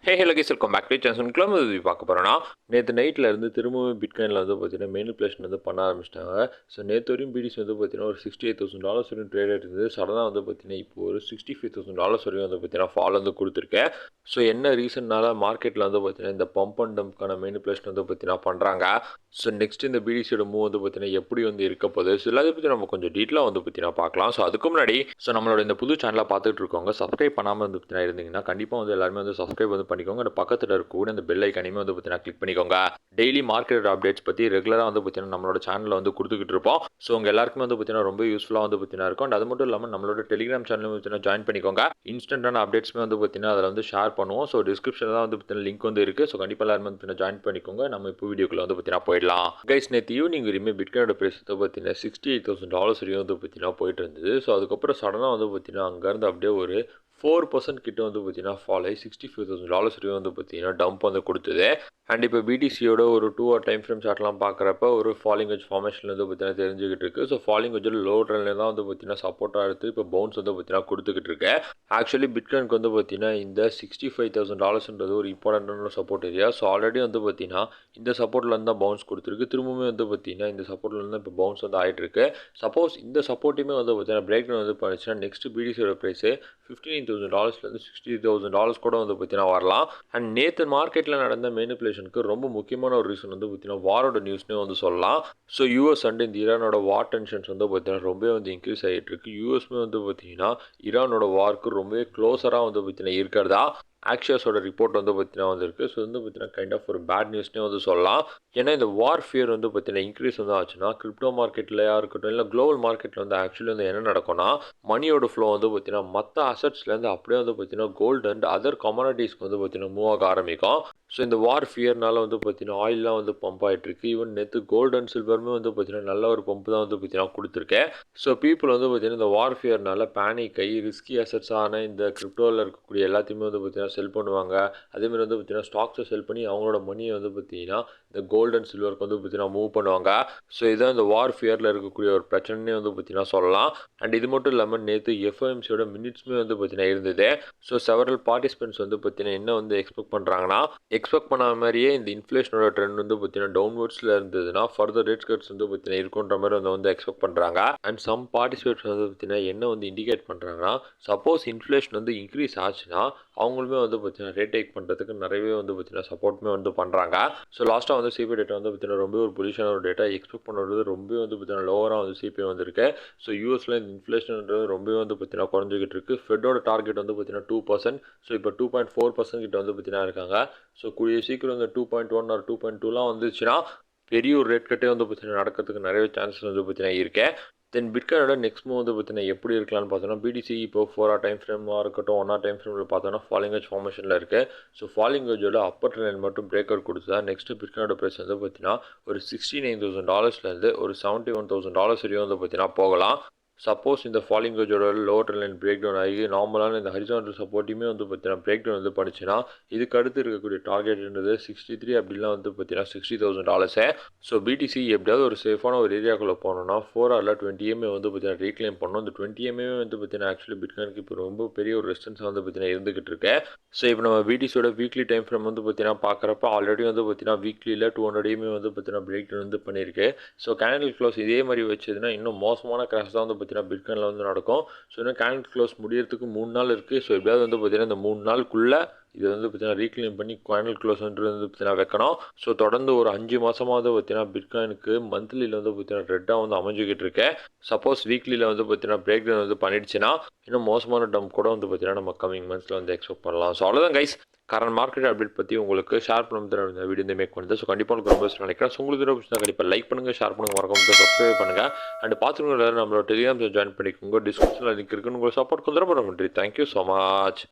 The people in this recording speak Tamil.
Hello guys, welcome back to channel. பார்க்க போகிறோன்னா, நேற்று நைட்டில் இருந்து திரும்பவும் பிட்காயினில் வந்து பார்த்தீங்கன்னா மேனிப்புலேஷன் வந்து பண்ண ஆரம்பிச்சிட்டாங்க. ஸோ நேற்று வரையும் பிடிசி வந்து பார்த்தீங்கன்னா ஒரு $68,000 வரையும் ட்ரேட் ஆகிருந்தது. சடனாக வந்து பார்த்தீங்கன்னா இப்போ ஒரு $65,000 வரையும் வந்து பார்த்தீங்கன்னா ஃபால் வந்து கொடுத்துருக்கேன். ஸோ என்ன ரீசன்னால மார்க்கெட்டில் வந்து பார்த்தீங்கன்னா இந்த பம்ப் அண்ட் டம்ப்க்கான மேனிப்புலேஷன் வந்து பார்த்தீங்கன்னா பண்ணுறாங்க. ஸோ நெக்ஸ்ட் இந்த பிடிசியோட மூவ் வந்து பார்த்தீங்கன்னா எப்படி வந்து இருக்க போகுது, ஸோ எல்லாத்தையும் பற்றி நம்ம கொஞ்சம் டீட்டெயிலாக வந்து பார்த்தீங்கன்னா பார்க்கலாம். ஸோ அதுக்கு முன்னாடி நம்மளோட இந்த புது சேனலை பார்த்துட்டு இருக்கவங்க சப்ஸ்கிரைப் பண்ணாமல் வந்து பார்த்தீங்கன்னா இருந்தீங்கன்னா கண்டிப்பாக வந்து எல்லாருமே வந்து சப்ஸ்கிரைப் வந்து பண்ணிக்கோங்க. அந்த பக்கத்தில் இருக்கக்கூடிய அந்த பெல் ஐக்கானையுமே வந்து பார்த்தீங்கன்னா கிளிக் பண்ணிக்கோங்க. டெய்லி மார்க்கெட் அப்டேட்ஸ் பற்றி ரெகுலராக வந்து பார்த்தீங்கன்னா நம்மளோட சேனலில் வந்து கொடுத்துக்கிட்டு இருப்போம். ஸோ உங்கள் எல்லாருக்குமே வந்து பார்த்தீங்கன்னா ரொம்ப யூஸ்ஃபுல்லாக வந்து பார்த்தீங்கன்னா இருக்கும். அண்ட் அது மட்டும் இல்லாமல் நம்மளோட டெலிகிராம் சேனலும் பார்த்தீங்கன்னா ஜாயின் பண்ணிக்கோங்க. இன்ஸ்டன்டான அப்டேட்ஸ்மே வந்து பார்த்தீங்கன்னா அதில் வந்து ஷேர் பண்ணுவோம். ஸோ டிஸ்கிரிப்ஷனில் தான் வந்து பார்த்தீங்கன்னா லிங்க் வந்து இருக்குது. ஸோ கண்டிப்பாக எல்லாருமே வந்து ஜாயின் பண்ணிக்கோங்க. நம்ம இப்போ வீடியோக்குள்ள வந்து பார்த்தீங்கன்னா போயிடலாம். கைஸ், நேற்று ஈவினிங் வரையுமே பிட்காயினோட பிரைஸ் வந்து பார்த்தீங்கன்னா $68,000 வரையும் வந்து பார்த்தீங்கன்னா போயிட்டு இருந்தது. ஸோ அதுக்கப்புறம் சடனாக வந்து பார்த்தீங்கன்னா அங்கேருந்து அப்படியே ஒரு 4% கிட்ட வந்து பார்த்தீங்கன்னா ஃபால் ஆகி $65,000 வரையும் வந்து பார்த்தீங்கன்னா டம்ப் வந்து கொடுத்தது. அண்ட் இப்போ பிடிசியோட ஒரு 2 hour டைம் ஃப்ரேம் சார்ட்லாம் பார்க்குறப்ப ஒரு ஃபாலிங் வெஜ் ஃபார்மேஷன் வந்து பார்த்தீங்கன்னா தெரிஞ்சுக்கிட்டு இருக்குது. ஸோ ஃபாலிங் வெஜ்ஜில் லோ ட்ரெண்ட்ல தான் வந்து பார்த்தீங்கன்னா சப்போர்ட்டாக எடுத்து இப்போ பவுன்ஸ் வந்து பார்த்தீங்கன்னா கொடுத்துக்கிட்டு இருக்கு. ஆக்சுவலி பிட்காயினுக்கு வந்து பார்த்தீங்கன்னா இந்த $65,000 ஒரு இம்பார்ட்டன்டான சப்போர்ட் ஏரியா. ஸோ ஆல்ரெடி வந்து பார்த்தீங்கன்னா இந்த சப்போர்ட்லேருந்து தான் பவுன்ஸ் கொடுத்துருக்கு. திரும்பவுமே வந்து பார்த்தீங்கன்னா இந்த சப்போர்ட்லேருந்து இப்போ பவுன்ஸ் வந்து ஆகிட்டு இருக்கு. சப்போஸ் இந்த சப்போர்ட்டுமே வந்து பார்த்தீங்கன்னா பிரேக் டவுன் வந்து பண்ணிச்சுன்னா நெக்ஸ்ட் பிடிசியோட ப்ரைஸு $59,000 $60,000 கூட வந்து பார்த்தீங்கன்னா வரலாம். அண்ட் நேற்று மார்க்கெட்டில் நடந்த மேனிப்புலேஷனுக்கு ரொம்ப முக்கியமான ஒரு ரீசன் வந்து பார்த்தீங்கன்னா வாரோட நியூஸ்னே வந்து சொல்லலாம். ஸோ யூஎஸ் அண்ட் இந்த ஈரானோட வார் டென்ஷன்ஸ் வந்து பார்த்தீங்கன்னா ரொம்பவே வந்து இன்க்ரீஸ் ஆகிட்டு இருக்கு. யூஎஸ்மே வந்து பார்த்தீங்கன்னா ஈரானோட வார்க்கு ரொம்பவே க்ளோஸராக வந்து பார்த்தீங்கன்னா இருக்கிறதா ஆக்ஷியாஸோட ரிப்போர்ட் வந்து பார்த்தீங்கன்னா வந்திருக்கு. ஸோ வந்து பார்த்தீங்கன்னா கைண்ட் ஆஃப் ஒரு பேட் நியூஸ்னே வந்து சொல்லலாம். ஏன்னா இந்த வார் ஃபியர் வந்து பார்த்தீங்கன்னா இன்க்ரீஸ் வந்து ஆச்சுன்னா கிரிப்டோ மார்க்கெட்லையா இருக்கட்டும் இல்லை குளோபல் மார்க்கெட்டில் வந்து ஆக்சுவலி வந்து என்ன நடக்கும்னா மணியோட ஃப்ளோ வந்து பார்த்தீங்கன்னா மற்ற அசட்ஸ்லேருந்து அப்படியே வந்து பார்த்தீங்கன்னா கோல்டு அண்ட் அதர் கமாடிட்டிஸ்க்கு வந்து பார்த்தீங்கன்னா மூவ் ஆக ஆரம்பிக்கும். ஸோ இந்த வார் ஃபியர்னால வந்து பார்த்தீங்கன்னா ஆயிலெலாம் வந்து பம்ப் ஆகிட்டு இருக்கு. ஈவன் நேற்று கோல்டு அண்ட் சில்வருமே வந்து பார்த்தீங்கன்னா நல்ல ஒரு பம்ப் தான் வந்து பார்த்தீங்கன்னா கொடுத்துருக்கேன். ஸோ பீப்புள் வந்து பார்த்தீங்கன்னா இந்த வார் ஃபியர்னால பேனிக் ஆகி ரிஸ்கி அசட்ஸான இந்த கிரிப்டோவில் இருக்கக்கூடிய எல்லாத்தையுமே வந்து பார்த்தீங்கன்னா செல் பண்ணுவாங்க. அதேமாதிரி வந்து பார்த்தீங்கன்னா ஸ்டாக்ஸை செல் பண்ணி அவங்களோட மணியை வந்து பார்த்தீங்கன்னா இந்த கோல்டு அண்ட் சில்வருக்கு வந்து பார்த்தீங்கன்னா மூவ் பண்ணுவாங்க. ஸோ இதான் இந்த வார் ஃபியரில் இருக்கக்கூடிய ஒரு பிரச்சனையே வந்து பார்த்தீங்கன்னா சொல்லலாம். அண்ட் இது மட்டும் இல்லாமல் நேற்று எஃப்ஓஎம்சியோட மினிட்ஸுமே வந்து பார்த்தீங்கன்னா இருந்தது. ஸோ செவரல் பார்ட்டிசிபென்ட்ஸ் வந்து பார்த்தீங்கன்னா என்ன வந்து எக்ஸ்பெக்ட் பண்ணுறாங்கன்னா எக்ஸ்பெக்ட் பண்ண மாதிரியே இந்த இன்ஃப்ளேஷனோட ட்ரெண்ட் வந்து பார்த்தீங்கன்னா டவுன்வர்ட்ஸில் இருந்ததுன்னா ஃபர்தர் ரேட் கட்ஸ் வந்து பார்த்தீங்கன்னா இருக்குன்ற மாதிரி வந்து எக்ஸ்பெக்ட் பண்ணுறாங்க. அண்ட் சம் பார்ட்டிசிபேட்ஸ் வந்து பார்த்தீங்கன்னா என்ன வந்து இண்டிகேட் பண்ணுறாங்கன்னா சப்போஸ் இன்ஃப்ளேஷன் வந்து இன்க்ரீஸ் ஆச்சுன்னா அவங்களுமே வந்து பார்த்தீங்கன்னா ரேட் டேக் பண்ணுறதுக்கு நிறையவே வந்து பார்த்தீங்கன்னா சப்போர்ட்டுமே வந்து பண்ணுறாங்க. ஸோ லாஸ்ட்டாக வந்து சிபிஐ டேட்டா வந்து பார்த்தீங்கன்னா ரொம்ப ஒரு பொலிஷனான ஒரு டேட்டா எக்ஸ்பெக்ட் பண்ணுறது ரொம்ப வந்து பார்த்தீங்கன்னா லோவராக வந்து சிபிஐ வந்திருக்கு. ஸோ யூஎஸில் இந்த இன்ஃப்ளேஷன்ன்றது ரொம்பவே வந்து பார்த்தீங்கன்னா குறைஞ்சிக்கிட்டு இருக்குது. ஃபெட்டோட டார்கெட் வந்து பார்த்தீங்கன்னா 2%. ஸோ இப்போ 2.4% கிட்ட வந்து பார்த்தீங்கன்னா இருக்காங்க. ஸோ கூடிய சீக்கிரம் இந்த 2.1 ஆர் 2.2லாம் வந்துச்சுன்னா பெரிய ஒரு ரேட் கட்டே வந்து பார்த்தீங்கன்னா நடக்கிறதுக்கு நிறைய சான்சஸ் வந்து பார்த்தீங்கன்னா இருக்கேன். தென் பிட்காயினோட நெக்ஸ்ட் மூவ் வந்து பார்த்தீங்கன்னா எப்படி இருக்கலாம்னு பார்த்தோன்னா பிடிசி இப்போ 4 hour டைம் ஃப்ரேமாக இருக்கட்டும் 1 hour டைம் ஃப்ரேமில் பார்த்தோன்னா ஃபாலிங் வெஜ் ஃபார்மேஷனில் இருக்குது. ஸோ ஃபாலிங் வெஜ்ஜோட அப்பர் ட்ரெண்ட் மட்டும் பிரேக் அவுட் கொடுத்தா நெக்ஸ்ட் பிட்காயினோட ப்ரைஸ் வந்து பார்த்தீங்கன்னா ஒரு $69,000 ஒரு $71,000 வரையும் வந்து பார்த்தீங்கன்னா போகலாம். சப்போஸ் இந்த ஃபாலிங் வெஜ்ஜோட lower trend line break down ஆகி நார்மலான இந்த ஹரிசான்டல் சப்போர்ட்டுமே வந்து பார்த்தீங்கன்னா பிரேக் டவுன் வந்து பண்ணிச்சுன்னா இதுக்கு அடுத்து இருக்கக்கூடிய டார்கெட்ன்றது 63 அப்படிலாம் வந்து பார்த்தீங்கன்னா $60,000. ஸோ பிடிசி எப்படியாவது ஒரு சேஃபான ஒரு ஏரியாக்குள்ளே போனோம்னா 4 hour 20 EMA வந்து பார்த்தீங்கன்னா ரீக்ளைம் பண்ணணும். இந்த 20 EMA வந்து பார்த்தீங்கன்னா ஆக்சுவலி பிட்காயினுக்கு இப்போ ரொம்ப பெரிய ஒரு ரெசிஸ்டன்ஸ் வந்து பார்த்தீங்கன்னா இருந்துகிட்டு இருக்கு. ஸோ இப்போ நம்ம பிடிசியோட வீக்லி டைம் ஃப்ரேம் வந்து பார்த்தீங்கன்னா பார்க்குறப்ப ஆல்ரெடி வந்து பார்த்தீங்கன்னா வீக்லியில் 200 EMA வந்து பார்த்தீங்கன்னா பிரேக் டவுன் வந்து பண்ணியிருக்கு. ஸோ கேண்டில் க்ளோஸ் இதே மாதிரி வச்சதுன்னா இன்னும் மோசமான கிராஷ் தான் வந்து பார்த்தீங்கன்னா பிட்காயினில் வந்து நடக்கும். ஸோ இன்னும் கேண்டில் க்ளோஸ் முடியறதுக்கு 3 நாள் இருக்குது. ஸோ எப்படியாவது வந்து பார்த்தீங்கன்னா இந்த 3 நாளுக்குள்ளே இது வந்து பார்த்தீங்கன்னா ரீக்ளைம் பண்ணி கேண்டில் க்ளோஸ்ன்றது வந்து பார்த்தீங்கன்னா வைக்கணும். ஸோ தொடர்ந்து ஒரு 5 மாதமாவது பார்த்தீங்கன்னா பிட்காயினுக்கு மந்த்லியில் வந்து பார்த்தீங்கன்னா ரெட்டாக வந்து அமைஞ்சிக்கிட்டு இருக்கேன். சப்போஸ் வீக்லியில் வந்து பார்த்தீங்கன்னா பிரேக் டவுன் வந்து பண்ணிடுச்சுன்னா இன்னும் மோசமான டம்ப் கூட வந்து பார்த்தீங்கன்னா நம்ம கமிங் மந்த்ஸில் வந்து எக்ஸ்பெக்ட் பண்ணலாம். ஸோ அவ்வளோதான் கைஸ், கரண்ட் மார்க்கெட் அப்டேட் பற்றி உங்களுக்கு ஷேர் பண்ண தர வீடியோ வந்து மேக் பண்ணுது. ஸோ கண்டிப்பாக உங்களுக்கு ரொம்ப நினைக்கிறேன். ஸோ உங்களுக்கு கண்டிப்பாக லைக் பண்ணுங்கள், ஷேர் பண்ணுங்கள், மறக்காம சப்ஸ்கிரைப் பண்ணுங்கள். அண்ட் பார்த்துக்கணும் நம்மளோட டெலிகிராம் ஜாயின் பண்ணிக்கோங்க. டிஸ்கிரிப்ஷனில் லிங்க் இருக்குன்னு உங்களுக்கு சப்போர்ட் கொஞ்சம் ரொம்ப நன்றி. Thank you so much.